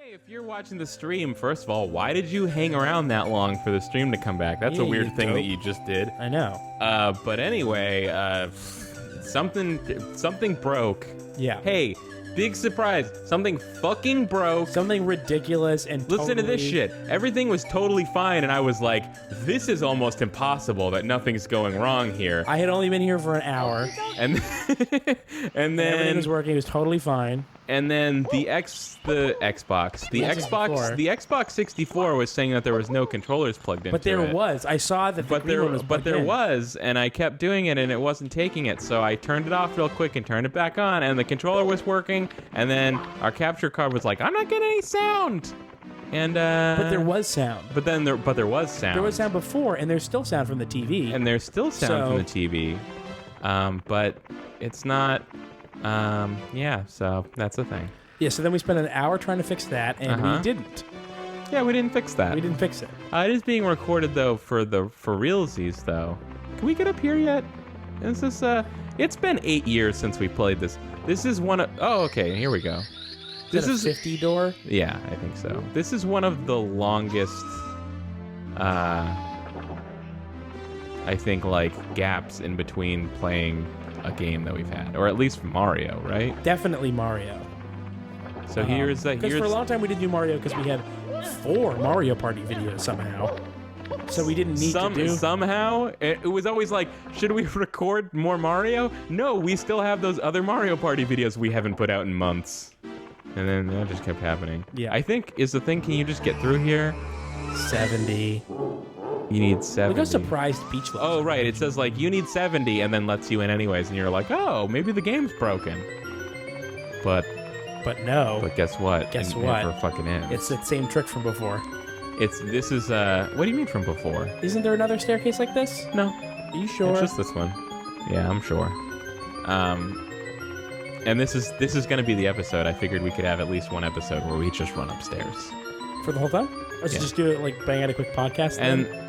Hey, if you're watching the stream, first of all, why did you hang around that long for the stream to come back? That's a weird thing that you just did. I know. But anyway, something broke. Yeah. Hey, big surprise. Something fucking broke. Something ridiculous and Listen to this shit. Everything was totally fine, and I was like, this is almost impossible that nothing's going wrong here. I had only been here for an hour. And and then everything was working. It was totally fine. And then the Xbox 64 was saying that there was no controllers plugged into it. But there was. I saw that the green one was plugged in. was, and I kept doing it, and it wasn't taking it. So I turned it off real quick and turned it back on, and the controller was working. And then our capture card was like, "I'm not getting any sound." And but there was sound. But there was sound. There was sound before, and there's still sound from the TV. And there's still sound from the TV, but it's not. Yeah, so that's the thing. Yeah, so then we spent an hour trying to fix that, and we didn't. Yeah, we didn't fix that. We didn't fix it. It is being recorded though for realsies though. Can we get up here yet? Is this it's been 8 years since we played this. This is one of okay, here we go. This is a 50 door? Yeah, I think so. This is one of the longest I think like gaps in between playing a game that we've had, or at least Mario, right? Definitely Mario. So here's because for a long time we didn't do Mario because we had 4 Mario Party videos somehow. So we didn't need to do... Somehow? It was always like, should we record more Mario? No, we still have those other Mario Party videos we haven't put out in months. And then that just kept happening. Yeah. I think, can you just get through here? 70. You need 70. Look how surprised Peach looks. Oh, right. It says, like, you need 70, and then lets you in anyways. And you're like, oh, maybe the game's broken. But no. But guess what? Guess It what? never fucking ends. It's that same trick from before. This is, what do you mean from before? Isn't there another staircase like this? No. Are you sure? It's just this one. Yeah, I'm sure. And this is going to be the episode. I figured we could have at least one episode where we just run upstairs. For the whole time? Let's just do it like bang out a quick podcast then? And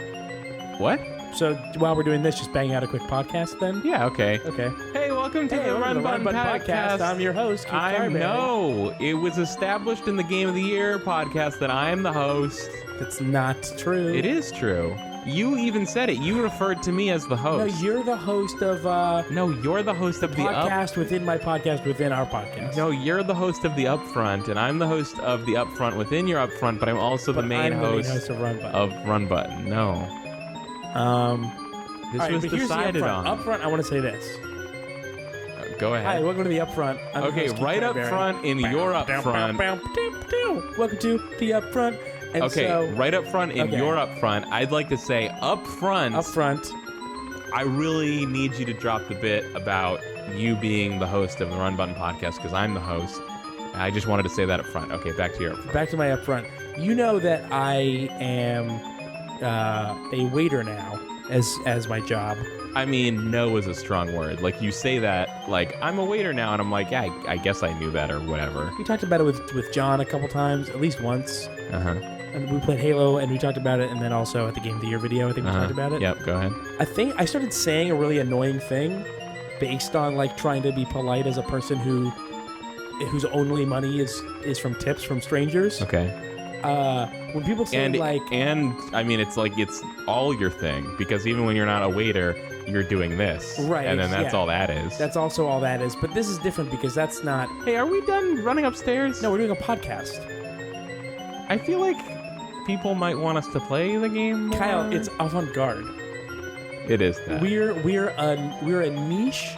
what? So while we're doing this, just bang out a quick podcast then? Yeah, okay. Okay. Hey, welcome to the Run Button Podcast. I'm your host, Keith I Carberry. know. It was established in the Game of the Year podcast that I am the host. That's not true. It is true. You even said it. You referred to me as the host. No, you're the host of... No, you're the host of the podcast within my podcast within our podcast. No, you're the host of the Upfront, and I'm the host of the Upfront within your Upfront, but I'm also the main host of Run Button. Run Button. No. This was decided on. Upfront, I want to say this. Go ahead. Hi, welcome to the Upfront. Okay, right up front in your Upfront. Welcome to the Upfront. And okay, so, right up front in your Upfront, I'd like to say up front, I really need you to drop the bit about you being the host of the Run Button Podcast, because I'm the host. I just wanted to say that up front. Okay, back to your Upfront. Back to my Upfront. You know that I am a waiter now as my job. I mean, no is a strong word. Like, you say that, like, I'm a waiter now, and I'm like, yeah, I guess I knew that or whatever. We talked about it with John a couple times, at least once. Uh-huh. And we played Halo, and we talked about it, and then also at the Game of the Year video, I think we talked about it. Yep, go ahead. I think I started saying a really annoying thing based on, like, trying to be polite as a person whose only money is from tips from strangers. Okay. When people say, and I mean, it's like, it's all your thing, because even when you're not a waiter, you're doing this. Right. And then that's all that is. That's also all that is. But this is different because that's not... Hey, are we done running upstairs? No, we're doing a podcast. I feel like people might want us to play the game more. Kyle, it's avant-garde. It is that. We're a niche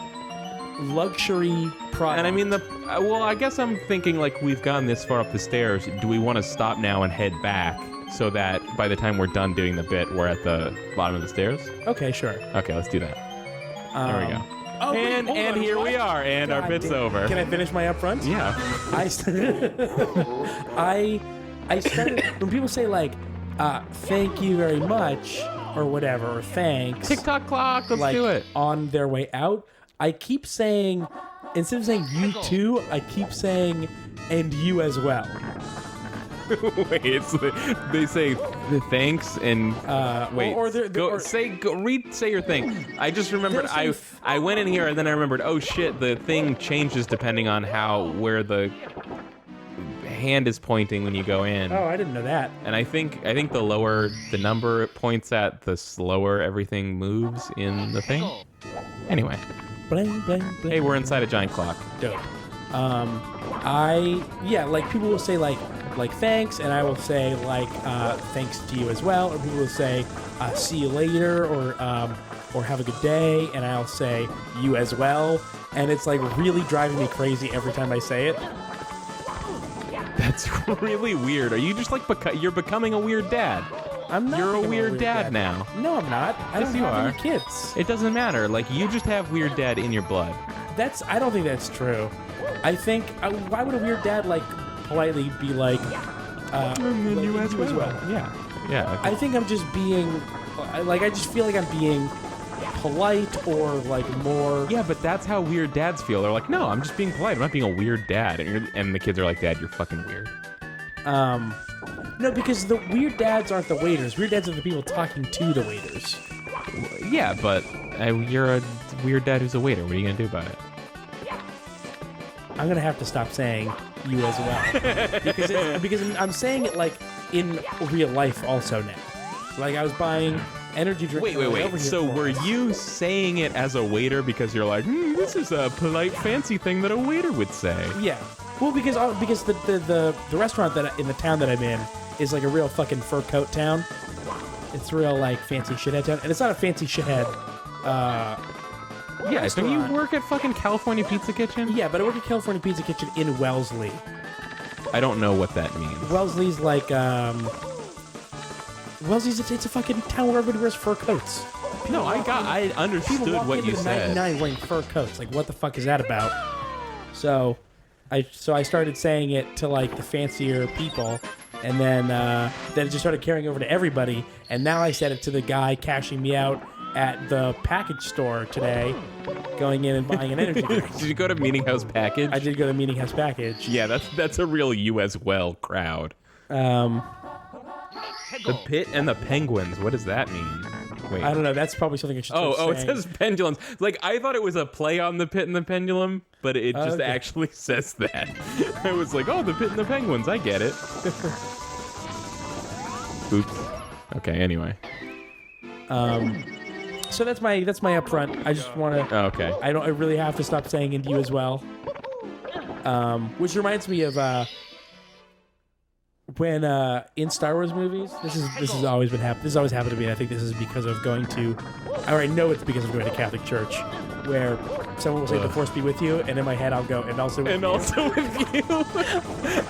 luxury product. And I mean, I guess I'm thinking, like, we've gone this far up the stairs. Do we want to stop now and head back so that by the time we're done doing the bit, we're at the bottom of the stairs? Okay, sure. Okay, let's do that. There we go. Oh, and here we are, and our bit's over. Can I finish my Upfront? Yeah. I started, when people say, like, thank you very much, or whatever, or thanks. TikTok clock, let's do it. On their way out, I keep saying, instead of saying you too, I keep saying, and you as well. Wait, they say the thanks and wait. Say your thing. I just remembered I went in here and then I remembered, oh shit, the thing changes depending on where the hand is pointing when you go in. Oh, I didn't know that. And I think the lower the number it points at, the slower everything moves in the thing. Anyway. Bling, bling, bling. Hey, we're inside a giant clock. Dope. Like people will say like thanks, and I will say like thanks to you as well, or people will say see you later, or have a good day, and I'll say you as well, and it's like really driving me crazy every time I say it. That's really weird. Are you just like you're becoming a weird dad? I'm not. You're a weird dad now. No, I'm not. I don't have any kids. It doesn't matter. Like, you just have weird dad in your blood. I don't think that's true. I think why would a weird dad like politely be like you as well? Yeah. I think I'm just being like, I just feel like I'm being polite or like more. Yeah, but that's how weird dads feel. They're like, no, I'm just being polite. I'm not being a weird dad. And the kids are like, Dad, you're fucking weird. No, because the weird dads aren't the waiters. Weird dads are the people talking to the waiters. Yeah, but you're a weird dad who's a waiter. What are you gonna do about it? I'm gonna have to stop saying you as well because I'm saying it like in real life also now. Like I was buying energy drink. Wait. So were you saying it as a waiter because you're like, this is a polite, fancy thing that a waiter would say? Yeah. Well, because the restaurant in the town that I'm in is like a real fucking fur coat town. It's real like fancy shithead town, and it's not a fancy shithead. Yeah, so you work at fucking California Pizza Kitchen? Yeah, but I work at California Pizza Kitchen in Wellesley. I don't know what that means. Wellesley's like Wellesley's it's a fucking town where everybody wears fur coats. I understood what you said. 99 wearing fur coats. Like, what the fuck is that about? So I started saying it to like the fancier people, and then it just started carrying over to everybody. And now I said it to the guy cashing me out at the package store today, going in and buying an energy drink. Did you go to Meeting House Package? I did go to Meeting House Package. Yeah, that's a real you as well crowd. The Pit and the Penguins. What does that mean? Wait. I don't know. That's probably something I should start saying. It says pendulums. Like, I thought it was a play on the Pit and the Pendulum, but it just actually says that. I was like, oh, the Pit and the Penguins. I get it. Oops. Okay, anyway. So that's my upfront. I just want to. Oh, okay. I really have to stop saying into you as well. Which reminds me of when in Star Wars movies, this has always been happening. This has always happened to me. I think this is because of going to. I already know it's because of going to Catholic church, where someone will say "The Force be with you," and in my head I'll go, "And also with you." Also with you.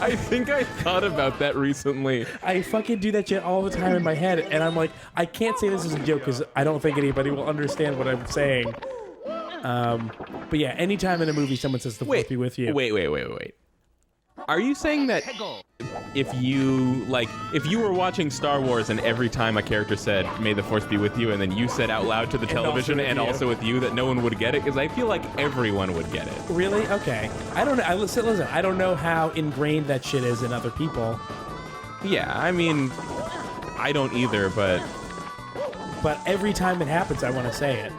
I think I thought about that recently. I fucking do that shit all the time in my head, and I'm like, I can't say this as a joke because I don't think anybody will understand what I'm saying. But yeah, anytime in a movie someone says "The Force be with you." Wait. Are you saying that if you were watching Star Wars and every time a character said "May the Force be with you" and then you said out loud to the television and also with you, that no one would get it? Because I feel like everyone would get it. Really? Okay. I don't know. Listen. I don't know how ingrained that shit is in other people. Yeah, I mean, I don't either, but every time it happens, I want to say it.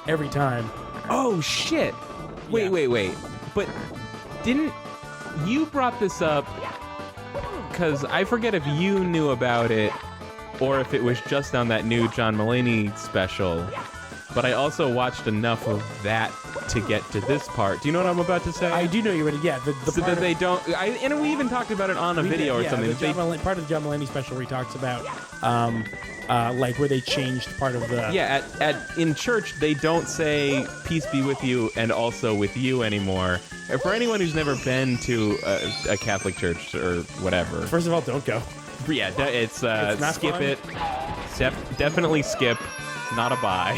Every time. Oh shit! Wait. But didn't you brought this up? Because I forget if you knew about it or if it was just on that new John Mulaney special. But I also watched enough of that to get to this part. Do you know what I'm about to say? I do know you're ready. Yeah, the so part that they don't. And we even talked about it on a video or something. Part of the John Mulaney special where he talks about, like where they changed part of the. Yeah, in church they don't say "Peace be with you" and also with you anymore. For anyone who's never been to a Catholic church or whatever. First of all, don't go. Yeah, it's skip fun. it. Definitely skip. Not a buy.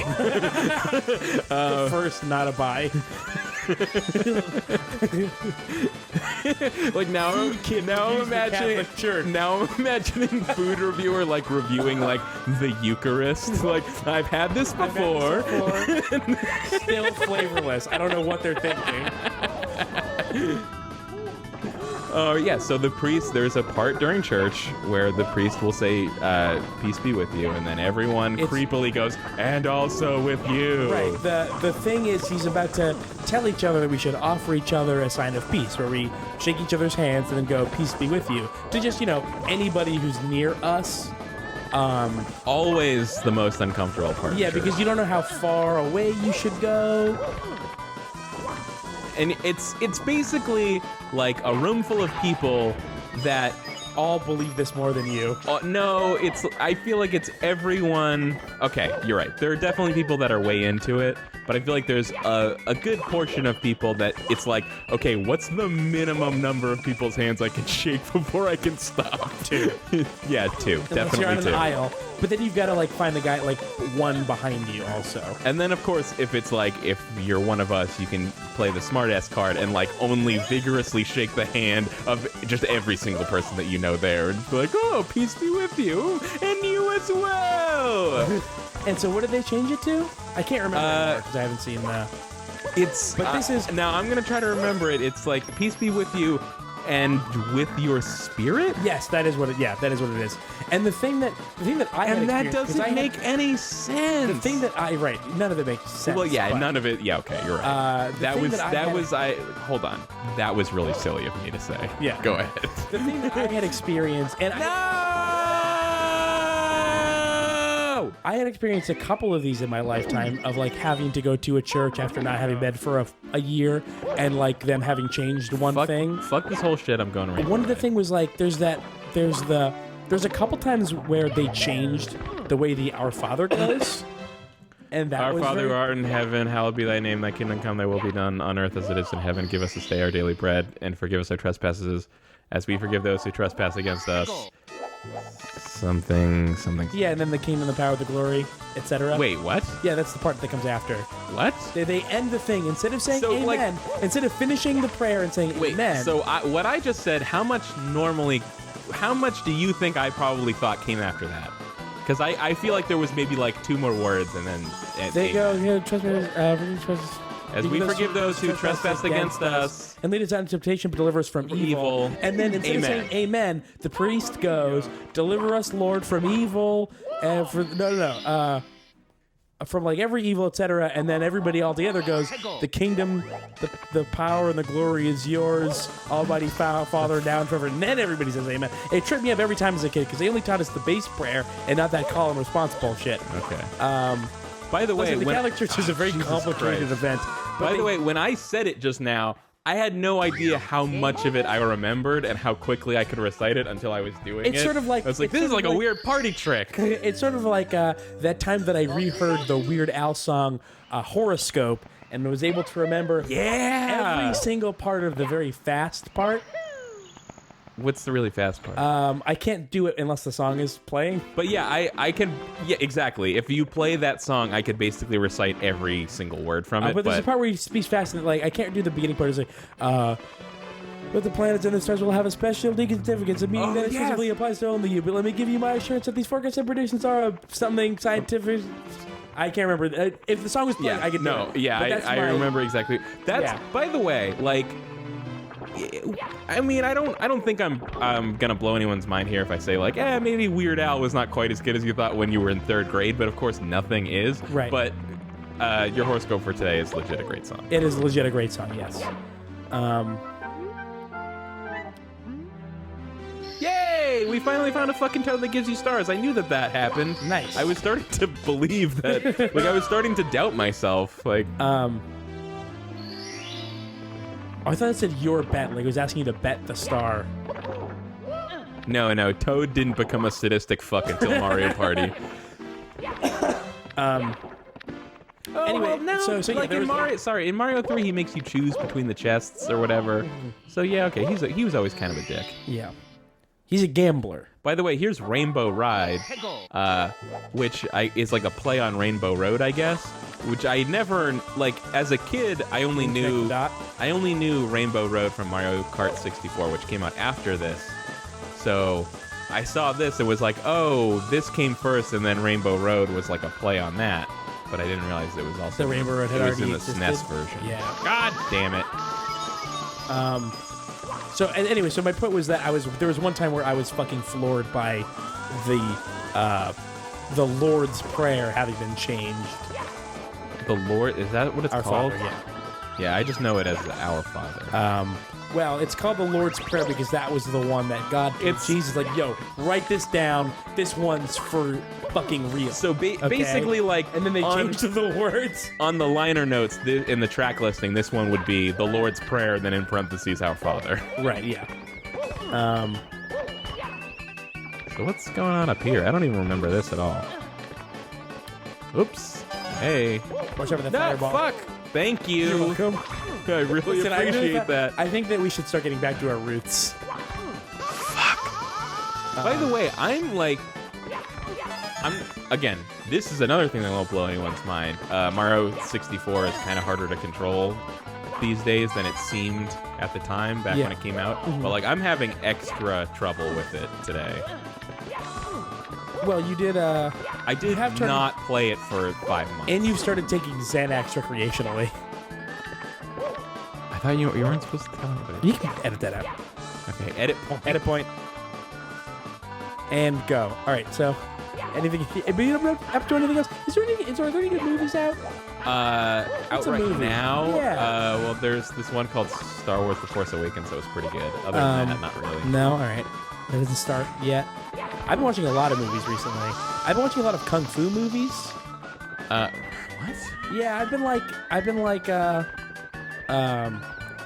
First, not a buy. Like now I'm imagining food reviewer like reviewing like the Eucharist. Like, I've had this before. Still flavorless. I don't know what they're thinking. Yeah, so the priest, there's a part during church where the priest will say, peace be with you, and then everyone creepily goes, and also with you. Right. The thing is, he's about to tell each other that we should offer each other a sign of peace, where we shake each other's hands and then go, peace be with you, to just, anybody who's near us. Always the most uncomfortable part. Yeah, because you don't know how far away you should go. And it's basically like a room full of people that all believe this more than you. No, I feel like it's everyone. Okay, you're right. There are definitely people that are way into it, but I feel like there's a good portion of people that it's like, okay, what's the minimum number of people's hands I can shake before I can stop? 2. Yeah, 2. Unless Definitely you're on 2. an aisle. But then you've got to find the guy one behind you also. And then of course, if it's if you're one of us, you can play the smartass card and only vigorously shake the hand of just every single person that you know there, and be like, oh, peace be with you, and you as well. And so what did they change it to? I can't remember because I haven't seen that. But this is now. I'm gonna try to remember it. It's peace be with you, and with your spirit. Yes, that is what it. Yeah, that is what it is. And the thing that I and that doesn't make any sense. The thing that none of it makes sense. Well, yeah, none of it. Yeah, okay, you're right. Hold on. That was really silly of me to say. Yeah, go ahead. The thing that I had experienced, and I had experienced a couple of these in my lifetime of having to go to a church after not having been for a year, and them having changed one thing. Fuck this whole shit. I'm going around. One of the thing was there's a couple times where they changed the way the Our Father goes. And that Our Father who art in heaven, hallowed be thy name, thy kingdom come, thy will be done on earth as it is in heaven. Give us this day our daily bread, and forgive us our trespasses as we forgive those who trespass against us. Something. Yeah, and then the kingdom, the power, the glory, etc. Wait, what? Yeah, that's the part that comes after. What? They end the thing. Instead of saying amen, instead of finishing the prayer and saying amen. So what I just said, how much do you think I probably thought came after that? Because I feel like there was maybe 2 more words, and then they go, trespass. As we forgive those who trespass against us. And lead us not into temptation, but deliver us from evil. And then instead of saying amen, the priest goes, deliver us, Lord, from evil. From every evil, etc. And then everybody all together goes, the kingdom, the power, and the glory is yours, Almighty Father, now and forever. And then everybody says amen. It tripped me up every time as a kid because they only taught us the base prayer and not that call and response bullshit. Okay. By the way, the Catholic Church is a very complicated event. By the way, when I said it just now, I had no idea how much of it I remembered and how quickly I could recite it until I was doing it. It's sort of I was like, this is a weird party trick. It's sort of like that time that I reheard the Weird Al song Horoscope and was able to remember every single part of the very fast part. What's the really fast part? I can't do it unless the song is playing. But yeah, I can. Yeah, exactly. If you play that song, I could basically recite every single word from it. But there's a part where he speaks fast, and I can't do the beginning part. It's but the planets and the stars will have a special significance, a meaning that exclusively applies to only you. But let me give you my assurance that these forecasts and predictions are something scientific. I can't remember. If the song was playing, I could know. Yeah, I remember exactly. That's by the way, I mean, I don't think I'm gonna blow anyone's mind here if I say maybe Weird Al was not quite as good as you thought when you were in 3rd grade, but of course nothing is. Right. But your horoscope for today is legit a great song. It is legit a great song, yes. Yay! We finally found a fucking toad that gives you stars. I knew that happened. Nice. I was starting to believe that. I was starting to doubt myself. I thought it said your bet. It was asking you to bet the star. No. Toad didn't become a sadistic fuck until Mario Party. Anyway, well, so in Mario 3, he makes you choose between the chests or whatever. So yeah, okay, he was always kind of a dick. Yeah, he's a gambler. By the way, here's Rainbow Ride, which is a play on Rainbow Road, I guess. Which I never as a kid. I only knew Rainbow Road from Mario Kart 64, which came out after this. So I saw this and was like, oh, this came first, and then Rainbow Road was a play on that. But I didn't realize it was also the Rainbow Road had already in the existed? SNES version. Yeah. God damn it. So anyway, so my point was that there was one time where I was fucking floored by the Lord's Prayer having been changed. The Lord, is that what it's Our called? Father, yeah. Yeah, I just know it as Our Father. Well, it's called the Lord's Prayer because that was the one that God told Jesus, like, yo, write this down. This one's for fucking real. So basically, like, and then they changed the words on the liner notes in the track listing. This one would be the Lord's Prayer, then in parentheses, Our Father. Right. Yeah. So what's going on up here? I don't even remember this at all. Oops. Hey. Watch out for the fireball. Fuck. Thank you. You're welcome. I really appreciate that. I think that we should start getting back to our roots. Fuck. By the way, again, this is another thing that won't blow anyone's mind. Mario 64 is kind of harder to control these days than it seemed at the time back when it came out. Mm-hmm. But like, I'm having extra trouble with it today. Well, you did. I did not play it for 5 months. And you started taking Xanax recreationally. I thought you weren't supposed to tell anybody. You can edit that out. Okay, edit point. Edit point. And go. All right. So, anything? But you don't have to do anything else. Is there any good movies out? Out right movie? now. Yeah. Well, there's this one called Star Wars: The Force Awakens that was pretty good. Other than that, not really. No. All right. That doesn't start yet. I've been watching a lot of movies recently. I've been watching a lot of kung fu movies. What? Yeah, I've been like,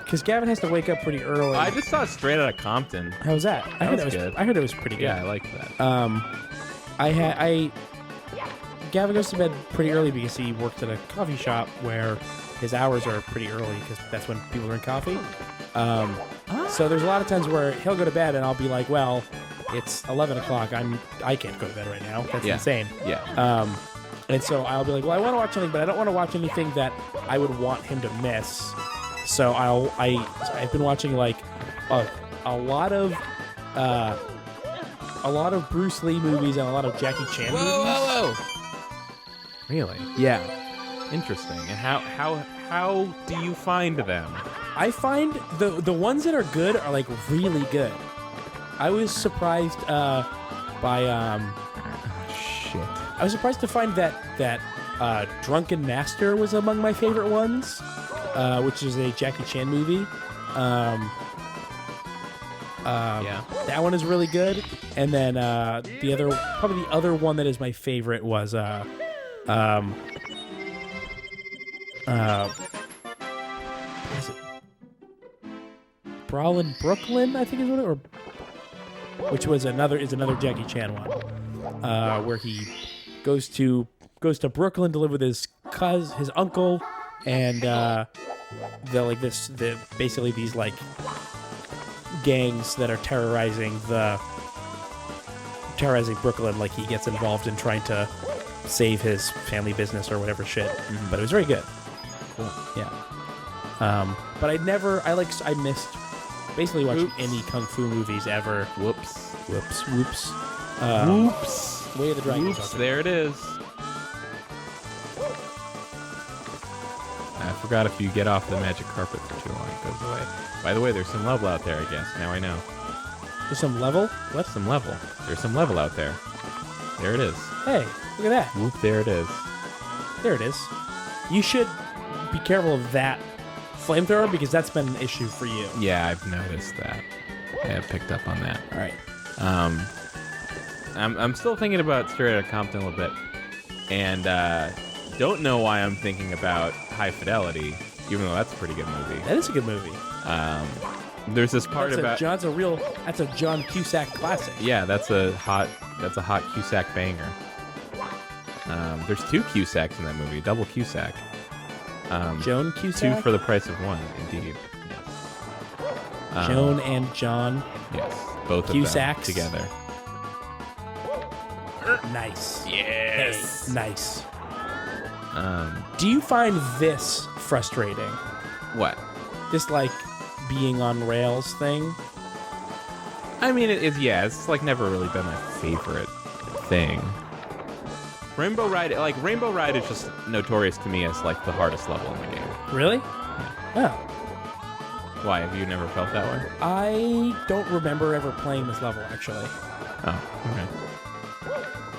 because Gavin has to wake up pretty early. I just saw Straight Outta Compton. How was that? I heard it was pretty good. Yeah, I liked that. Gavin goes to bed pretty early because he works at a coffee shop where his hours are pretty early because that's when people drink coffee. So there's a lot of times where he'll go to bed and I'll be like, well, it's 11 o'clock. I can't go to bed right now. That's insane. Yeah. And so I'll be like, well, I want to watch something, but I don't want to watch anything that I would want him to miss. So I've been watching like a lot of Bruce Lee movies and a lot of Jackie Chan movies. Whoa. Really? Yeah. Interesting. And how do you find them? I find the ones that are good are like really good. I was surprised by shit. I was surprised to find that Drunken Master was among my favorite ones, which is a Jackie Chan movie. Yeah. That one is really good. And then the other one that is my favorite was what is it? Brawlin' Brooklyn, I think is what it, or which was another Jackie Chan one, where he goes to Brooklyn to live with his uncle, and basically these like gangs that are terrorizing Brooklyn. Like he gets involved in trying to save his family business or whatever shit. Mm-hmm. But it was very good. Cool. Yeah. But I missed basically watching any kung fu movies ever. Whoops. Whoops. Way of the Dragon. Whoops. There it is. I forgot if you get off the magic carpet for too long, it goes away. By the way, there's some level out there, I guess. Now I know. There's some level? What? Some level. There's some level out there. There it is. Hey, look at that. Whoop, there it is. There it is. You should be careful of that flamethrower because that's been an issue for you. Yeah, I've noticed that. I have picked up on that. All right. I'm still thinking about Straight Outta Compton a little bit, and don't know why I'm thinking about High Fidelity, even though that's a pretty good movie. That is a good movie. There's this part that's a John Cusack classic. Yeah, that's a hot Cusack banger. There's 2 Cusacks in that movie, double Cusack. Joan Cusack? 2 for the price of 1, indeed. Yes. Joan and John. Yes, both Cusacks of them together. Nice. Yes. Hey, nice. Do you find this frustrating? What? This like being on rails thing? I mean, it's like never really been my favorite thing. Rainbow Ride is just notorious to me as like the hardest level in the game. Really? Yeah. Oh. Why? Have you never felt that way? I don't remember ever playing this level, actually. Oh, okay.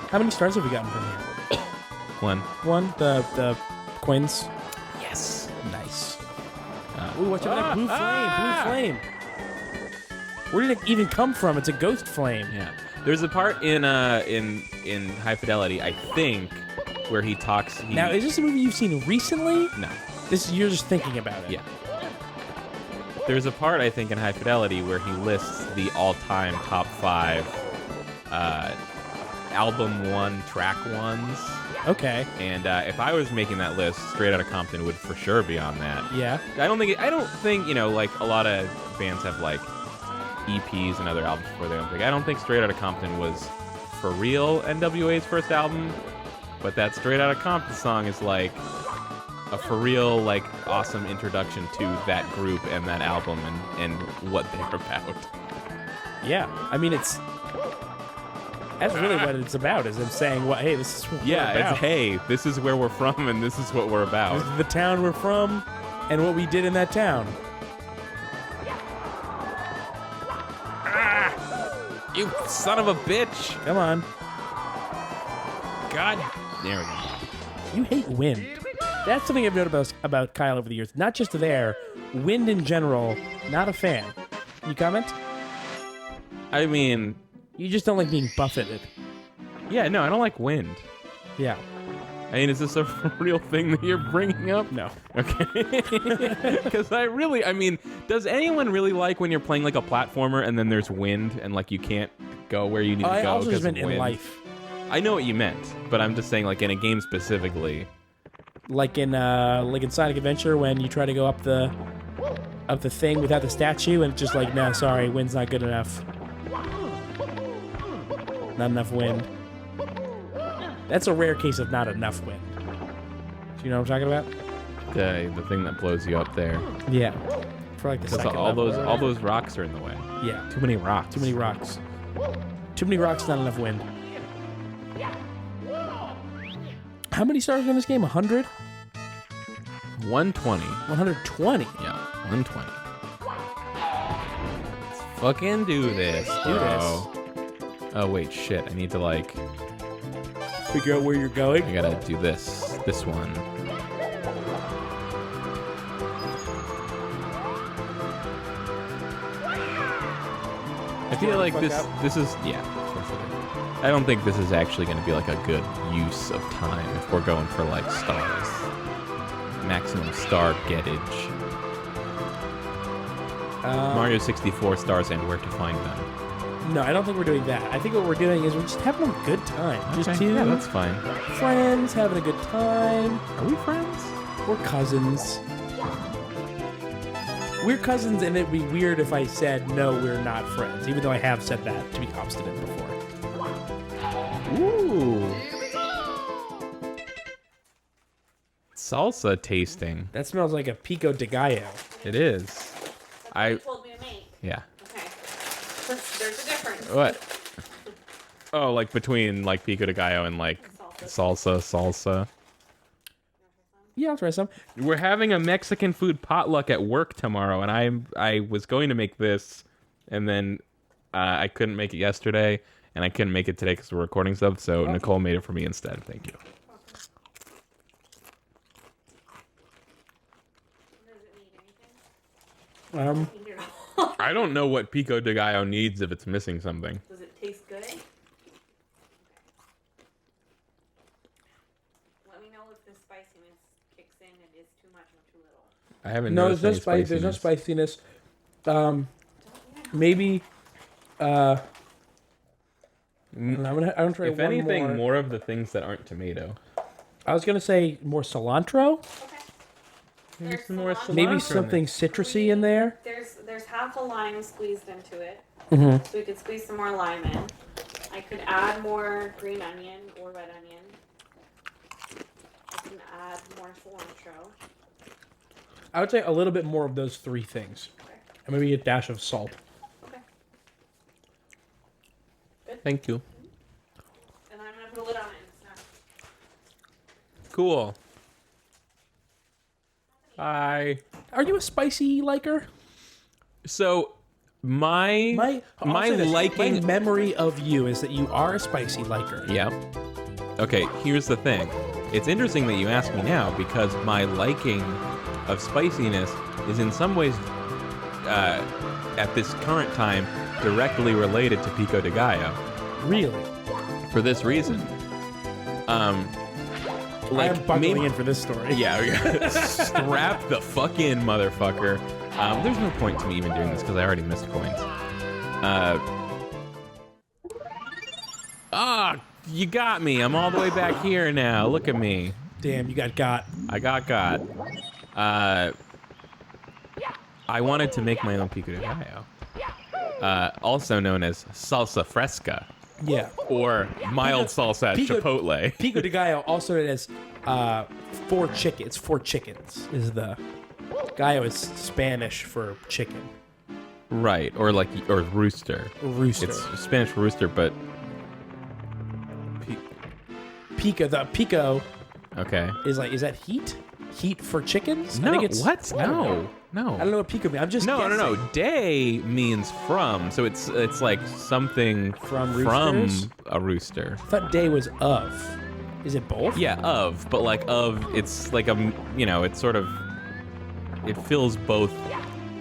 How many stars have we gotten from here? One? The coins? Yes. Nice. Ooh, watch out for that blue flame. Blue flame. Where did it even come from? It's a ghost flame. Yeah. There's a part in High Fidelity, I think, where he talks... Now, is this a movie you've seen recently? No. You're just thinking about it. Yeah. There's a part, I think, in High Fidelity where he lists the all-time top 5 album 1, track 1s. Okay. And if I was making that list, Straight Outta Compton would for sure be on that. Yeah. I don't think like a lot of bands have like EPs and other albums before they don't think. I don't think Straight Outta Compton was for real NWA's first album, but that Straight Outta Compton song is like a for real, like, awesome introduction to that group and that album and what they're about. Yeah. I mean, that's really what it's about, is them saying, "Well, hey, this is what we're about. It's, hey, this is where we're from and this is what we're about. This is the town we're from and what we did in that town." You son of a bitch! Come on. God. There we go. You hate wind. That's something I've noticed about Kyle over the years. Not just there, wind in general, not a fan. You comment? I mean... You just don't like being buffeted. Yeah, no, I don't like wind. Yeah. I mean, is this a real thing that you're bringing up? No. Okay. Because does anyone really like when you're playing like a platformer and then there's wind and like you can't go where you need to go? I also just meant of wind? in life. I know what you meant, but I'm just saying like in a game specifically. Like in Sonic Adventure when you try to go up the thing without the statue and it's just like, nah, sorry, wind's not good enough. Not enough wind. That's a rare case of not enough wind. Do you know what I'm talking about? The thing that blows you up there. Yeah. For like the second all level. those rocks are in the way. Yeah. Too many rocks. Too many rocks. Too many rocks, not enough wind. How many stars in this game? 100? 120. 120? Yeah, 120. Let's fucking do this, bro. Oh, wait, shit. I need to, like... Figure out where you're going? I gotta do this one. I feel like this is... Yeah. I don't think this is actually going to be like a good use of time if we're going for like stars. Maximum star gettage. Mario 64 stars and where to find them. No, I don't think we're doing that. I think what we're doing is we're just having a good time. Okay, Just two that's fine. friends having a good time. Are we friends? We're cousins. We're cousins, and it'd be weird if I said, no, we're not friends, even though I have said that to be obstinate before. Ooh. Salsa tasting. That smells like a pico de gallo. It is. You told me to make. Yeah. Okay. There's a difference. What? Oh, like between like pico de gallo and like salsa. Yeah, I'll try some. We're having a Mexican food potluck at work tomorrow, and I was going to make this, and then I couldn't make it yesterday, and I couldn't make it today because we're recording stuff, so Nicole made it for me instead. Thank you. I don't know what pico de gallo needs if it's missing something. Does it taste good? Let me know if the spiciness kicks in and is too much or too little. I haven't No, noticed there's no spiciness. Maybe. I'm gonna try. If one anything, more of the things that aren't tomato. I was gonna say more cilantro. Okay. Maybe some more cilantro. Maybe something citrusy in there. There's half a lime squeezed into it. Mm-hmm. So we could squeeze some more lime in. I could add more green onion or red onion. I can add more cilantro. I would say a little bit more of those three things, Okay. and maybe a dash of salt. Okay. Thank you. And I'm gonna put a lid on it. It's not... Cool. Hi. Are you a spicy liker? So my liking... My memory of you is that you are a spicy liker. Yeah. Okay, here's the thing. It's interesting that you ask me now because my liking of spiciness is in some ways, at this current time, directly related to Pico de Gallo. Really? For this reason. I am buckling in for this story. Yeah, strap the fuck in, motherfucker. There's no point to me even doing this because I already missed coins. You got me. I'm all the way back here now. Look at me. Damn, you got. I got. I wanted to make my own Pico de Gallo. Also known as salsa fresca. Yeah. Or mild salsa chipotle. Pico de Gallo, also known as four chickens, is the... Gallo is Spanish for chicken. Right, or rooster. Rooster. It's Spanish for rooster, but... Pico... Okay. Is that heat? Heat for chickens? No, I think it's, what? No. I don't know what pico means. I'm just guessing. No. De means from, so it's like something from a rooster. I thought de was of. Is it both? Yeah, of, but like of, it's like it's sort of, it fills both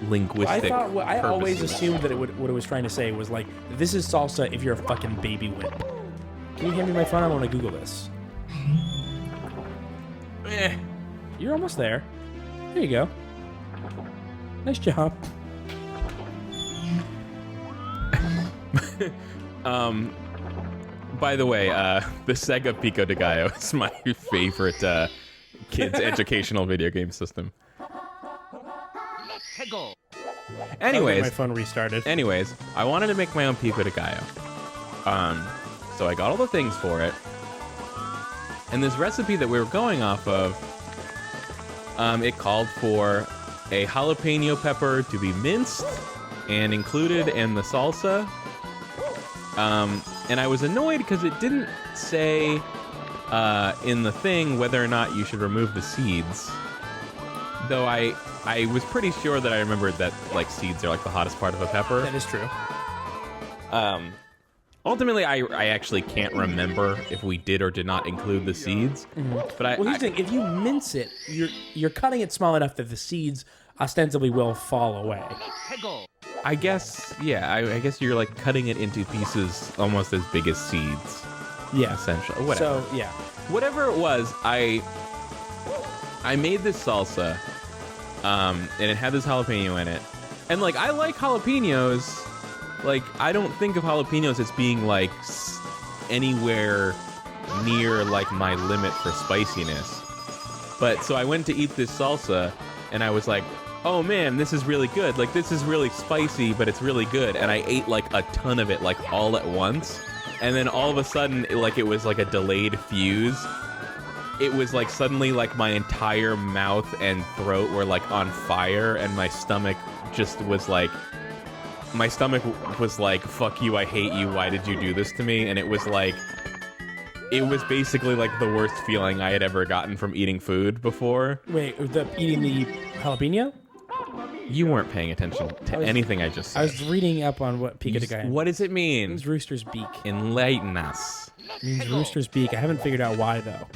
linguistic I always purposes. assumed that what it was trying to say was like, this is salsa if you're a fucking baby whip. Can you hand me my phone? I want to Google this. You're almost there. There you go. Nice job. By the way, the Sega Pico de Gallo is my favorite kids' educational video game system. Anyways, my phone restarted. Anyways, I wanted to make my own Pico de Gallo. So I got all the things for it. And this recipe that we were going off of, it called for a jalapeno pepper to be minced and included in the salsa. And I was annoyed because it didn't say in the thing whether or not you should remove the seeds. Though I was pretty sure that I remembered that like seeds are like the hottest part of a pepper. That is true. Ultimately, I actually can't remember if we did or did not include the seeds. Mm-hmm. But here's the thing: if you mince it, you're cutting it small enough that the seeds ostensibly will fall away. I guess, yeah. I guess you're like cutting it into pieces almost as big as seeds. Yeah, essentially. Whatever. So yeah, whatever it was, I made this salsa, and it had this jalapeno in it, and like I like jalapenos. Like, I don't think of jalapenos as being, like, anywhere near, like, my limit for spiciness. But, so I went to eat this salsa, and I was like, oh, man, this is really good. Like, this is really spicy, but it's really good. And I ate, like, a ton of it, like, all at once. And then all of a sudden, it was, like, a delayed fuse. It was, like, suddenly, like, my entire mouth and throat were, like, on fire, and my stomach just was, like... My stomach was like, fuck you, I hate you, why did you do this to me? And it was like, it was basically like the worst feeling I had ever gotten from eating food before. Wait, eating the jalapeno? You weren't paying attention to anything I just said. I was reading up on what Pico de Gallo. What does it mean? It means rooster's beak. Enlighten us. It means rooster's beak. I haven't figured out why, though.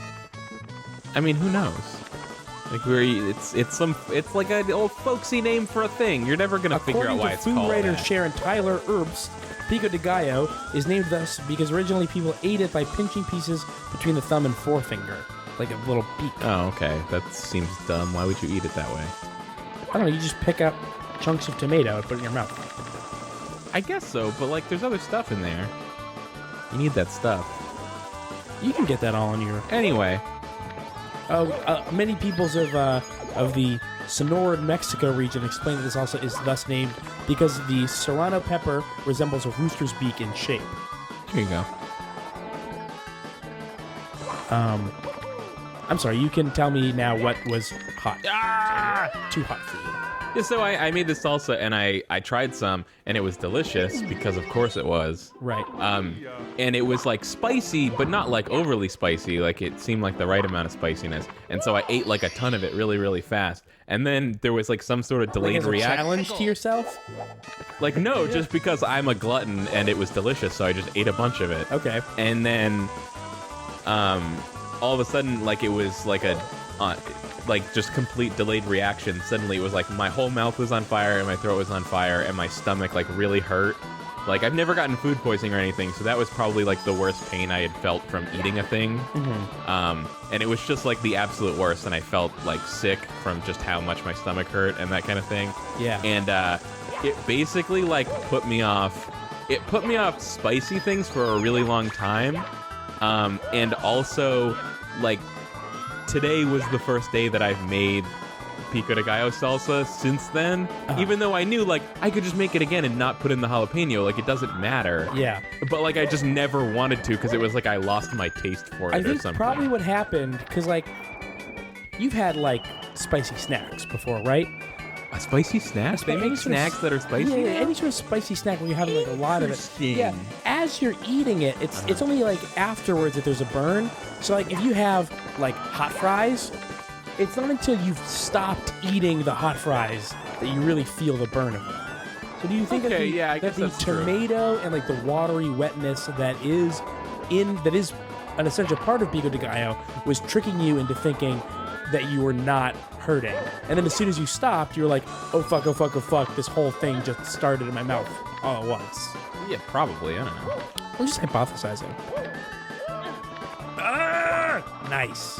I mean, who knows? Like it's like an old folksy name for a thing. You're never gonna figure out why it's called that. According to food writer Sharon Tyler Herbst, Pico de Gallo is named thus because originally people ate it by pinching pieces between the thumb and forefinger, like a little beak. Oh, okay. That seems dumb. Why would you eat it that way? I don't know. You just pick up chunks of tomato and put it in your mouth. I guess so, but like, there's other stuff in there. You need that stuff. You can get that all in your. Anyway. Many peoples of the Sonora, Mexico region explain that this also is thus named because the serrano pepper resembles a rooster's beak in shape. There you go. I'm sorry, you can tell me now what was hot. Too hot for you. Yeah, so I made this salsa, and I tried some, and it was delicious, because of course it was. Right. And it was like spicy, but not like overly spicy. Like it seemed like the right amount of spiciness. And so I ate like a ton of it really, really fast. And then there was like some sort of delayed as a reaction. challenge to yourself? Like, no, just because I'm a glutton and it was delicious, so I just ate a bunch of it. Okay. And then all of a sudden, like, it was like a like just complete delayed reaction. Suddenly it was like my whole mouth was on fire and my throat was on fire and my stomach like really hurt. Like, I've never gotten food poisoning or anything, so that was probably like the worst pain I had felt from eating a thing. And it was just like the absolute worst, and I felt like sick from just how much my stomach hurt and that kind of thing. Yeah. And it basically like put me off. It put me off spicy things for a really long time. And also, like, today was the first day that I've made pico de gallo salsa since then. Even though I knew, like, I could just make it again and not put in the jalapeno. Like, it doesn't matter. Yeah. But, like, I just never wanted to because it was like I lost my taste for it I or think something. probably what happened, because, like, you've had, like, spicy snacks before, right? A spicy snack? They make snacks that are spicy? Yeah, any sort of spicy snack where you're having, like, a lot of it. Yeah. As you're eating it, it's only, like, afterwards that there's a burn. So, like, if you have, like, hot fries, it's not until you've stopped eating the hot fries that you really feel the burn of them. So do you think that the tomato and, like, the watery wetness that is an essential part of pico de gallo was tricking you into thinking that you were not hurting? And then as soon as you stopped, you were like, oh fuck, oh fuck, oh fuck, this whole thing just started in my mouth all at once. Yeah, probably. I don't know. I'm just hypothesizing. Nice.